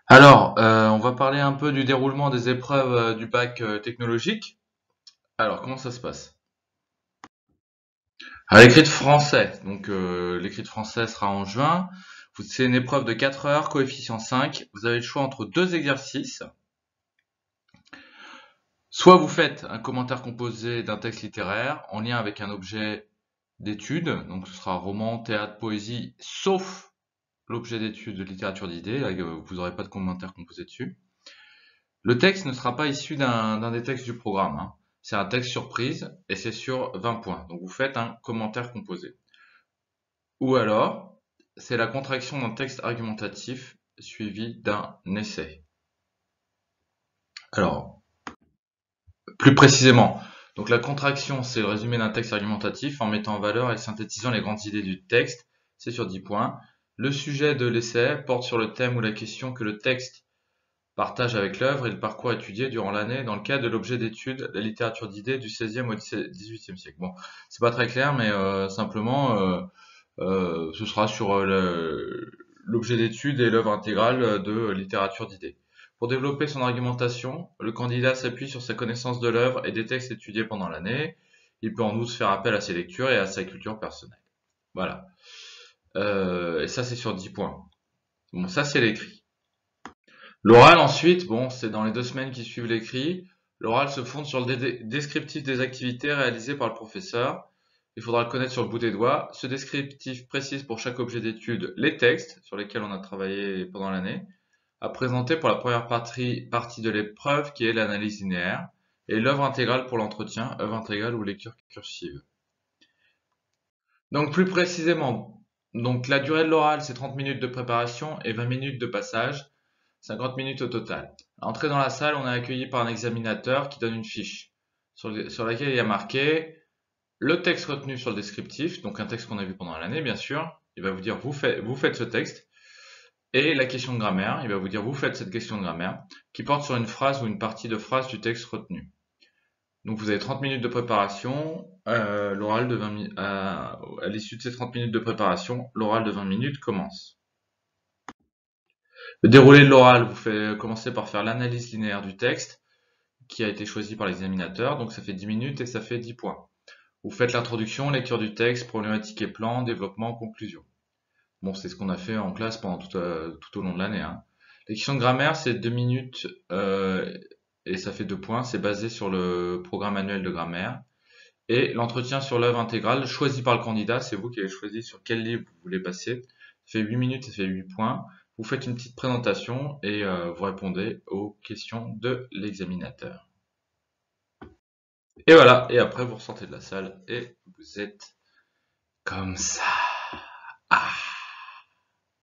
Alors, on va parler un peu du déroulement des épreuves du bac technologique. Alors, comment ça se passe? À l'écrit de français, donc l'écrit de français sera en juin. C'est une épreuve de 4 heures, coefficient 5. Vous avez le choix entre deux exercices. Soit vous faites un commentaire composé d'un texte littéraire en lien avec un objet d'étude, donc ce sera roman, théâtre, poésie, sauf l'objet d'étude de littérature d'idées, là, vous n'aurez pas de commentaire composé dessus. Le texte ne sera pas issu d'un des textes du programme, hein. C'est un texte surprise et c'est sur 20 points. Donc vous faites un commentaire composé. Ou alors, c'est la contraction d'un texte argumentatif suivi d'un essai. Alors, plus précisément, donc la contraction, c'est le résumé d'un texte argumentatif en mettant en valeur et synthétisant les grandes idées du texte. C'est sur 10 points. Le sujet de l'essai porte sur le thème ou la question que le texte partage avec l'œuvre et le parcours étudié durant l'année dans le cadre de l'objet d'étude, la littérature d'idées du XVIe au XVIIIe siècle. Bon, c'est pas très clair, mais simplement, ce sera sur l'objet d'étude et l'œuvre intégrale de littérature d'idées. Pour développer son argumentation, le candidat s'appuie sur sa connaissance de l'œuvre et des textes étudiés pendant l'année. Il peut en outre faire appel à ses lectures et à sa culture personnelle. Voilà. Et ça, c'est sur 10 points. Bon, ça, c'est l'écrit. L'oral ensuite, bon, c'est dans les 2 semaines qui suivent l'écrit. L'oral se fonde sur le descriptif des activités réalisées par le professeur. Il faudra le connaître sur le bout des doigts. Ce descriptif précise pour chaque objet d'étude les textes sur lesquels on a travaillé pendant l'année, à présenter pour la première partie de l'épreuve qui est l'analyse linéaire, et l'œuvre intégrale pour l'entretien, œuvre intégrale ou lecture cursive. Donc plus précisément, donc la durée de l'oral c'est 30 minutes de préparation et 20 minutes de passage. 50 minutes au total. À l'entrée dans la salle, on est accueilli par un examinateur qui donne une fiche sur laquelle il y a marqué le texte retenu sur le descriptif, donc un texte qu'on a vu pendant l'année, bien sûr. Il va vous dire vous faites ce texte. Et la question de grammaire, il va vous dire vous faites cette question de grammaire qui porte sur une phrase ou une partie de phrase du texte retenu. Donc vous avez 30 minutes de préparation, l'oral de 20 minutes, à l'issue de ces 30 minutes de préparation, l'oral de 20 minutes commence. Le déroulé de l'oral vous fait commencer par faire l'analyse linéaire du texte qui a été choisi par l'examinateur, donc ça fait 10 minutes et ça fait 10 points. Vous faites l'introduction, lecture du texte, problématique et plan, développement, conclusion. Bon, c'est ce qu'on a fait en classe pendant tout au long de l'année, hein. Les questions de grammaire, c'est 2 minutes et ça fait 2 points. C'est basé sur le programme annuel de grammaire. Et l'entretien sur l'œuvre intégrale, choisi par le candidat, c'est vous qui avez choisi sur quel livre vous voulez passer. Ça fait 8 minutes, ça fait 8 points. Vous faites une petite présentation et vous répondez aux questions de l'examinateur. Et voilà, et après vous ressortez de la salle et vous êtes comme ça. Ah.